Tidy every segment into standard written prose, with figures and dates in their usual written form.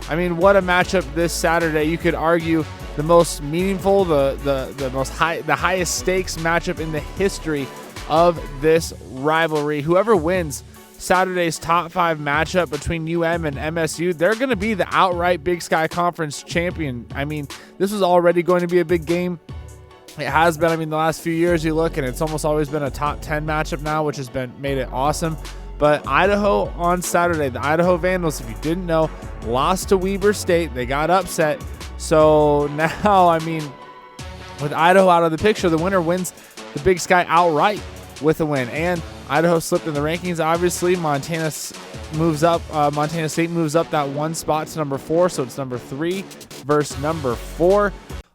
I mean, what a matchup this Saturday. You could argue the most meaningful, the highest stakes matchup in the history of this rivalry. Whoever wins Saturday's top 5 matchup between UM and MSU, they're going to be the outright Big Sky Conference champion. I mean, this was already going to be a big game. It has been. I mean, the last few years you look, and it's almost always been a top 10 matchup now, which has made it awesome. But Idaho on Saturday, the Idaho Vandals, if you didn't know, lost to Weber State. They got upset. So now, I mean, with Idaho out of the picture, the winner wins the Big Sky outright with a win. And Idaho slipped in the rankings, obviously. Montana State moves up that one spot to number 4, so it's number 3 versus number 4.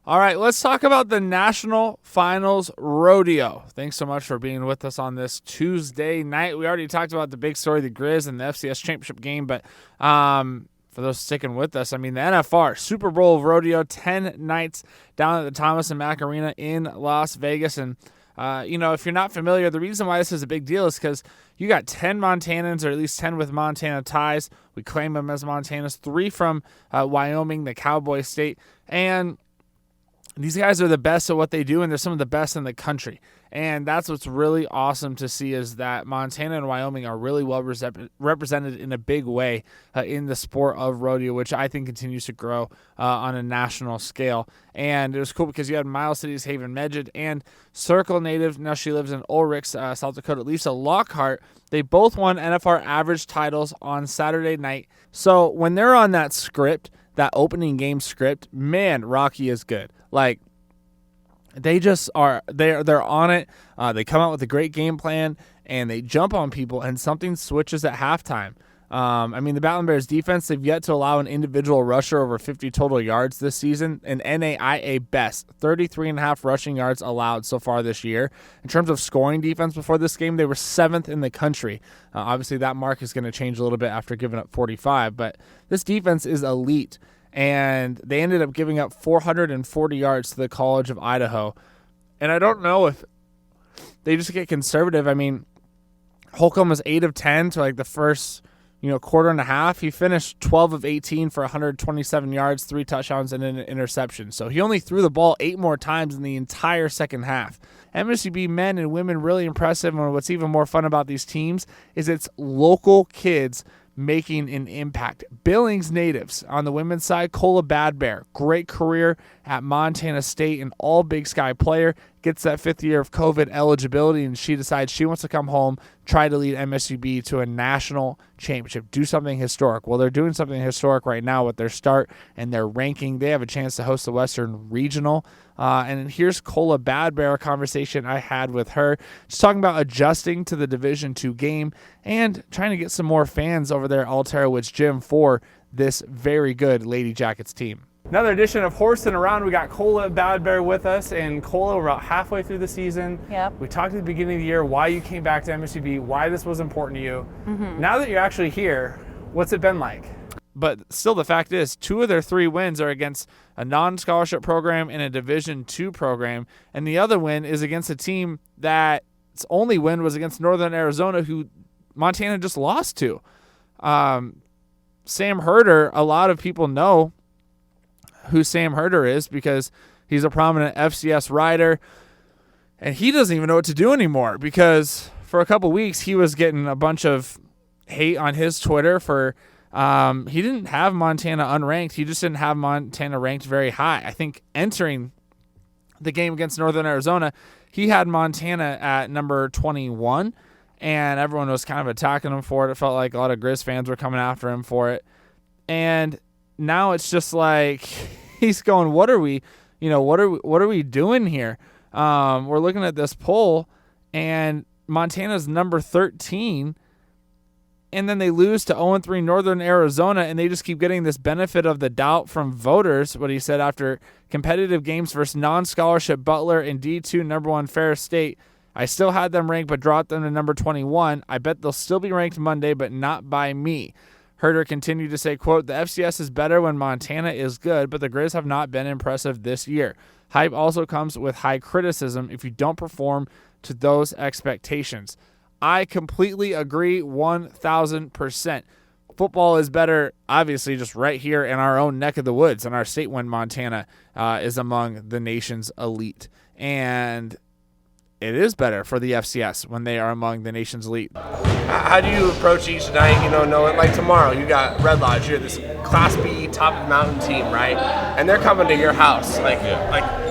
All right, let's talk about the National Finals Rodeo. Thanks so much for being with us on this Tuesday night. We already talked about the big story, the Grizz and the FCS Championship game, but for those sticking with us, I mean, the NFR Super Bowl of Rodeo, 10 nights down at the Thomas and Mack Arena in Las Vegas. And, if you're not familiar, the reason why this is a big deal is because you got 10 Montanans, or at least 10 with Montana ties. We claim them as Montanas, 3 from Wyoming, the Cowboy State. And these guys are the best at what they do, and they're some of the best in the country. And that's what's really awesome to see, is that Montana and Wyoming are really well represented in a big way in the sport of rodeo, which I think continues to grow on a national scale. And it was cool because you had Miles City's Haven Medjid and Circle native, now she lives in Ulrich, South Dakota, Lisa Lockhart. They both won NFR average titles on Saturday night. So when they're on that script, that opening game script, man, Rocky is good. Like, they just are, they're on it. They come out with a great game plan, and they jump on people, and something switches at halftime. I mean, the Battling Bears defense, they've yet to allow an individual rusher over 50 total yards this season, an NAIA best, 33.5 rushing yards allowed so far this year. In terms of scoring defense before this game, they were 7th in the country. Obviously, that mark is going to change a little bit after giving up 45, but this defense is elite. And they ended up giving up 440 yards to the College of Idaho. And I don't know if they just get conservative. I mean, Holcomb was 8 of 10 to like the first, quarter and a half. He finished 12 of 18 for 127 yards, 3 touchdowns, and an interception. So he only threw the ball 8 more times in the entire second half. MSUB men and women really impressive. And what's even more fun about these teams is it's local kids making an impact. Billings natives on the women's side, Cola Bad Bear, great career at Montana State, an all Big Sky player, gets that 5th year of COVID eligibility, and she decides she wants to come home, try to lead MSUB to a national championship, do something historic. Well, they're doing something historic right now with their start and their ranking. They have a chance to host the Western Regional. And here's Cola Bad Bear, a conversation I had with her, just talking about adjusting to the Division II game and trying to get some more fans over there at Alterowitz Gym for this very good Lady Jackets team. Another edition of Horsing Around. We got Cola Bad Bear with us, and Cola, we're about halfway through the season. Yep. We talked at the beginning of the year why you came back to MSUB, why this was important to you. Mm-hmm. Now that you're actually here, what's it been like? But still, the fact is, 2 of their 3 wins are against a non-scholarship program and a Division II program, and the other win is against a team that its only win was against Northern Arizona, who Montana just lost to. Sam Herder, a lot of people know who Sam Herder is because he's a prominent FCS rider, and he doesn't even know what to do anymore because for a couple weeks he was getting a bunch of hate on his Twitter for he didn't have Montana unranked. He just didn't have Montana ranked very high. I think entering the game against Northern Arizona, he had Montana at number 21, and everyone was kind of attacking him for it. It felt like a lot of Grizz fans were coming after him for it. And now it's just like he's going, what are we doing here? We're looking at this poll, and Montana's number 13, and then they lose to 0-3 Northern Arizona, and they just keep getting this benefit of the doubt from voters, what he said after competitive games versus non-scholarship Butler and D2 number 1 Ferris State. I still had them ranked but dropped them to number 21. I bet they'll still be ranked Monday, but not by me. Herder continued to say, quote, the FCS is better when Montana is good, but the Grizz have not been impressive this year. Hype also comes with high criticism if you don't perform to those expectations. I completely agree 1,000%. football is better, obviously, just right here in our own neck of the woods, in our state when Montana is among the nation's elite. And it is better for the FCS when they are among the nation's elite. How do you approach each night, knowing like tomorrow you got Red Lodge, you're this Class B top of the mountain team, right? And they're coming to your house. Like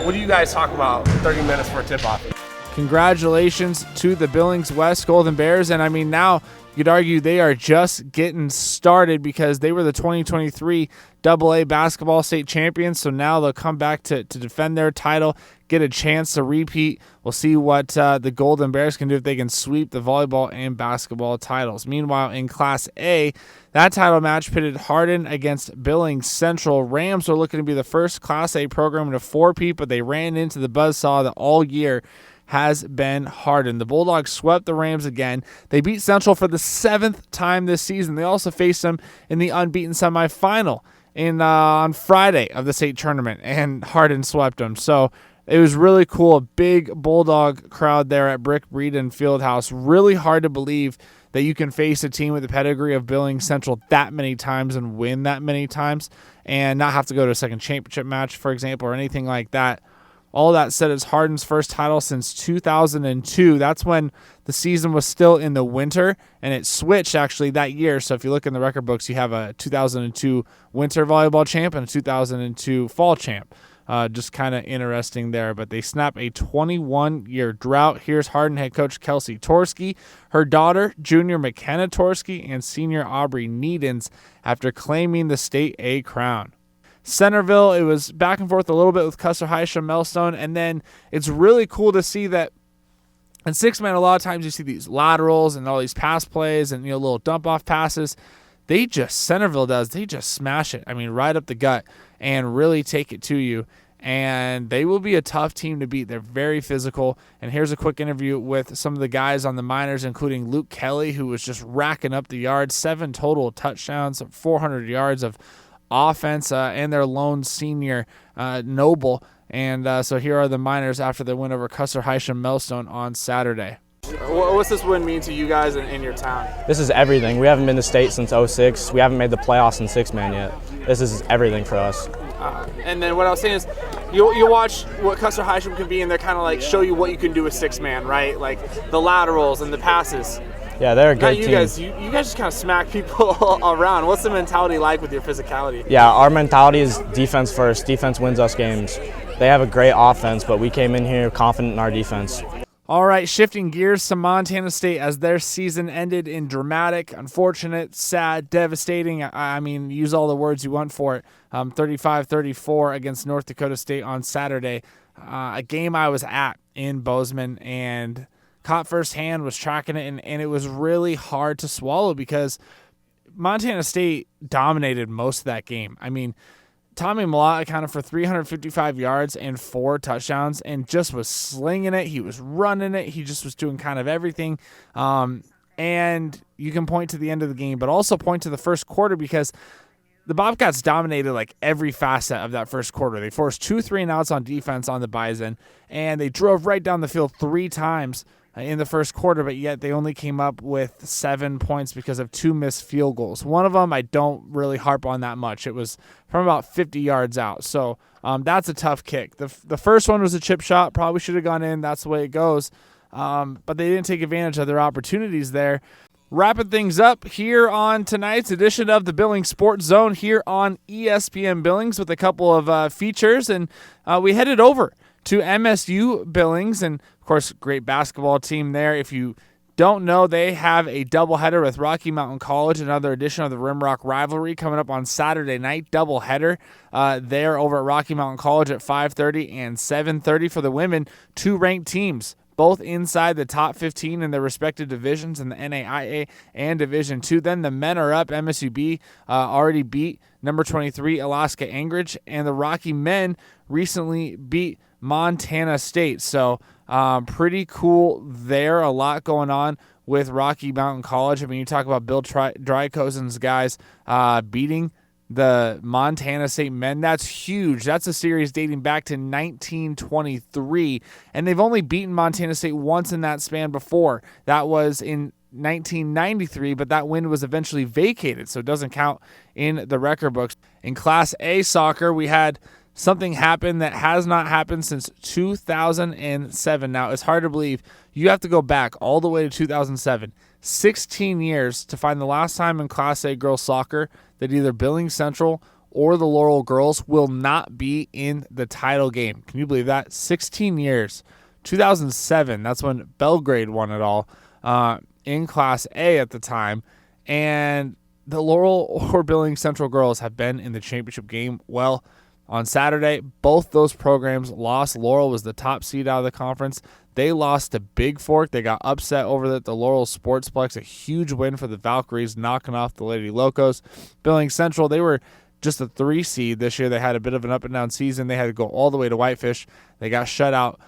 what do you guys talk about 30 minutes for tip-off? Congratulations to the Billings West Golden Bears. And I mean, now you'd argue they are just getting started because they were the 2023 AA basketball state champions. So now they'll come back to defend their title, get a chance to repeat. We'll see what the Golden Bears can do if they can sweep the volleyball and basketball titles. Meanwhile, in Class A, that title match pitted Hardin against Billings Central. Rams are looking to be the first Class A program to four-peat, but they ran into the buzzsaw that all year has been Hardin. The Bulldogs swept the Rams again. They beat Central for the 7th time this season. They also faced them in the unbeaten semifinal on Friday of the state tournament, and Hardin swept them. So it was really cool. A big Bulldog crowd there at Brick Breeden Fieldhouse. Really hard to believe that you can face a team with the pedigree of Billings Central that many times and win that many times and not have to go to a second championship match, for example, or anything like that. All that said, it's Hardin's first title since 2002. That's when the season was still in the winter, and it switched actually that year. So if you look in the record books, you have a 2002 winter volleyball champ and a 2002 fall champ. Just kind of interesting there. But they snap a 21-year drought. Here's Hardin head coach Kelsey Torski, her daughter, junior McKenna Torski, and senior Aubrey Needens after claiming the state A crown. Centerville, it was back and forth a little bit with Custer Hysham, Melstone, and then it's really cool to see that in six-man, a lot of times you see these laterals and all these pass plays and little dump-off passes. They just smash it. I mean, right up the gut and really take it to you. And they will be a tough team to beat. They're very physical. And here's a quick interview with some of the guys on the minors, including Luke Kelly, who was just racking up the yards, 7 total touchdowns, 400 yards of offense, and their lone senior, Noble. And so here are the minors after they win over Custer Hysham Melstone on Saturday. What's this win mean to you guys in your town? This is everything. We haven't been to state since 06. We haven't made the playoffs in six-man yet. This is everything for us. And then what I was saying is you watch what Custer Hysham can be, and they're kind of like show you what you can do with six-man, right? Like the laterals and the passes. Yeah, they're a good team. You guys just kind of smack people around. What's the mentality like with your physicality? Yeah, our mentality is defense first. Defense wins us games. They have a great offense, but we came in here confident in our defense. All right, shifting gears to Montana State as their season ended in dramatic, unfortunate, sad, devastating. I mean, use all the words you want for it. 35-34 against North Dakota State on Saturday. A game I was at in Bozeman and caught firsthand, was tracking it, and it was really hard to swallow because Montana State dominated most of that game. I mean, Tommy Malott accounted for 355 yards and 4 touchdowns and just was slinging it. He was running it. He just was doing kind of everything. And you can point to the end of the game, but also point to the first quarter because the Bobcats dominated like every facet of that first quarter. They forced 2 3-and-outs on defense on the Bison, and they drove right down the field 3 times in the first quarter, but yet they only came up with 7 points because of 2 missed field goals. One of them I don't really harp on that much. It was from about 50 yards out, so that's a tough kick. The first one was a chip shot, probably should have gone in. That's the way it goes, but they didn't take advantage of their opportunities there. Wrapping things up here on tonight's edition of the Billings Sports Zone here on ESPN Billings with a couple of features, and we headed over to MSU Billings, and of course, great basketball team there. If you don't know, they have a doubleheader with Rocky Mountain College, another edition of the Rimrock rivalry coming up on Saturday night. Doubleheader there over at Rocky Mountain College at 5:30 and 7:30 for the women. 2 ranked teams, both inside the top 15 in their respective divisions in the NAIA and Division II. Then the men are up. MSUB already beat number 23 Alaska Anchorage, and the Rocky men recently beat Montana State. So pretty cool there. A lot going on with Rocky Mountain College. I mean, you talk about Bill Drykosen's guys beating the Montana State men. That's huge. That's a series dating back to 1923, and they've only beaten Montana State once in that span before. That was in 1993, but that win was eventually vacated, so it doesn't count in the record books. In Class A soccer, we had something happen that has not happened since 2007. Now, it's hard to believe. You have to go back all the way to 2007, 16 years, to find the last time in Class A girls soccer that either Billings Central or the Laurel girls will not be in the title game. Can you believe that? 16 years. 2007, that's when Belgrade won it all in Class A at the time. And the Laurel or Billings Central girls have been in the championship game. Well, on Saturday, both those programs lost. Laurel was the top seed out of the conference. They lost to Big Fork. They got upset over that. The Laurel Sportsplex, a huge win for the Valkyries, knocking off the Lady Locos. Billings Central, they were just a 3 seed this year. They had a bit of an up-and-down season. They had to go all the way to Whitefish. They got shut out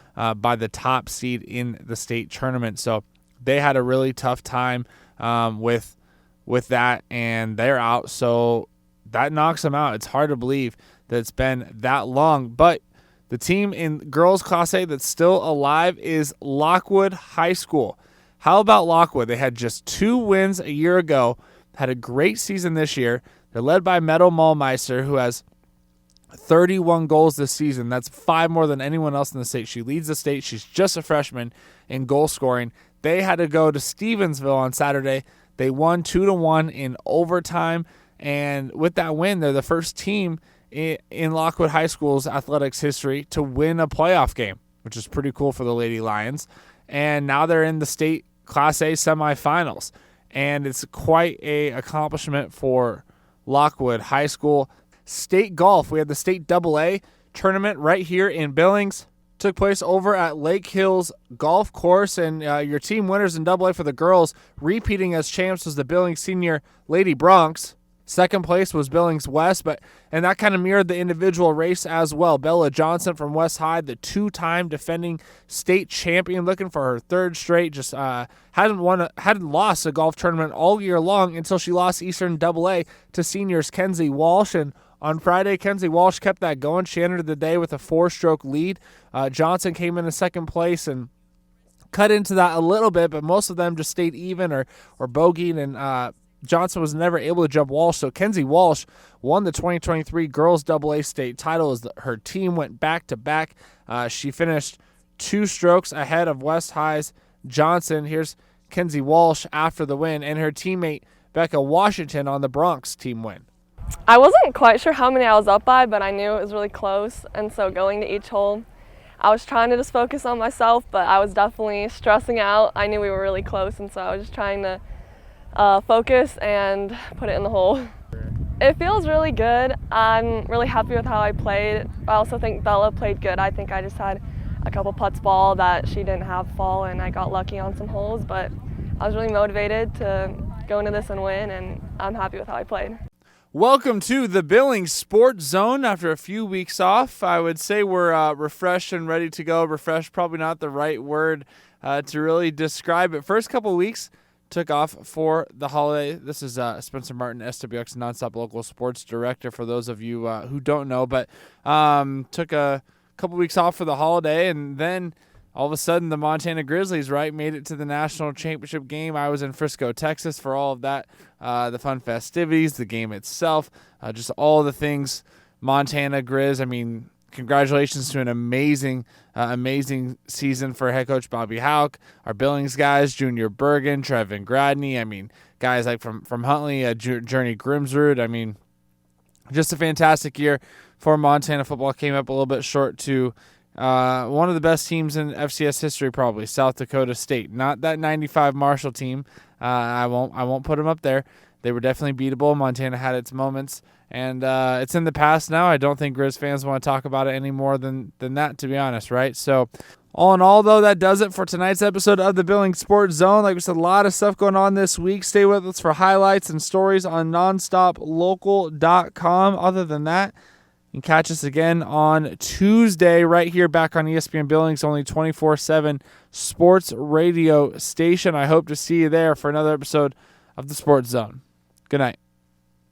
by the top seed in the state tournament. So they had a really tough time with that, and they're out. So that knocks them out. It's hard to believe that it's been that long. But the team in girls Class A that's still alive is Lockwood High School. How about Lockwood? They had just 2 wins a year ago, had a great season this year. They're led by Meadow Mallmeister, who has 31 goals this season. That's 5 more than anyone else in the state. She leads the state. She's just a freshman in goal scoring. They had to go to Stevensville on Saturday. They won 2-1 in overtime. And with that win, they're the first team in Lockwood High School's athletics history to win a playoff game, which is pretty cool for the Lady Lions. And now they're in the state Class A semifinals. And it's quite a accomplishment for Lockwood High School. State golf. We had the state AA tournament right here in Billings. Took place over at Lake Hills Golf Course, and your team winners in AA for the girls, repeating as champs, was the Billings Senior Lady Bronx. Second place was Billings West, and that kind of mirrored the individual race as well. Bella Johnson from West High, the 2-time defending state champion, looking for her 3rd straight, just hadn't lost a golf tournament all year long until she lost Eastern AA to seniors Kenzie Walsh. And on Friday, Kenzie Walsh kept that going. She entered the day with a 4-stroke lead. Johnson came in second place and cut into that a little bit, but most of them just stayed even or bogeyed, and Johnson was never able to jump Walsh. So Kenzie Walsh won the 2023 Girls AA State title as her team went back-to-back. She finished 2 strokes ahead of West High's Johnson. Here's Kenzie Walsh after the win, and her teammate Becca Washington on the Bronx team win. I wasn't quite sure how many I was up by, but I knew it was really close. And so going to each hole, I was trying to just focus on myself, but I was definitely stressing out. I knew we were really close, and so I was just trying to focus and put it in the hole. It feels really good. I'm really happy with how I played. I also think Bella played good. I think I just had a couple putts ball that she didn't have fall, and I got lucky on some holes, but I was really motivated to go into this and win, and I'm happy with how I played. Welcome to the Billings Sports Zone. After a few weeks off, I would say we're refreshed and ready to go. Refreshed, probably not the right word to really describe it. First couple weeks, took off for the holiday. This is Spencer Martin, SWX Nonstop Local Sports Director, for those of you who don't know, but took a couple weeks off for the holiday, and then all of a sudden the Montana Grizzlies, made it to the national championship game. I was in Frisco, Texas for all of that, the fun festivities, the game itself, just all the things Montana Grizz. I mean, congratulations to an amazing season for head coach Bobby Houck, our Billings guys, Junior Bergen, Trevin Gradney. I mean, guys like from Huntley, Journey Grimsrud. I mean, just a fantastic year for Montana football. Came up a little bit short to one of the best teams in FCS history, probably South Dakota State. Not that '95 Marshall team. I won't put them up there. They were definitely beatable. Montana had its moments, and it's in the past now. I don't think Grizz fans want to talk about it any more than that, to be honest, right? So all in all, though, that does it for tonight's episode of the Billings Sports Zone. Like we said, a lot of stuff going on this week. Stay with us for highlights and stories on nonstoplocal.com. Other than that, you can catch us again on Tuesday right here back on ESPN Billings, only 24/7 sports radio station. I hope to see you there for another episode of the Sports Zone. Good night.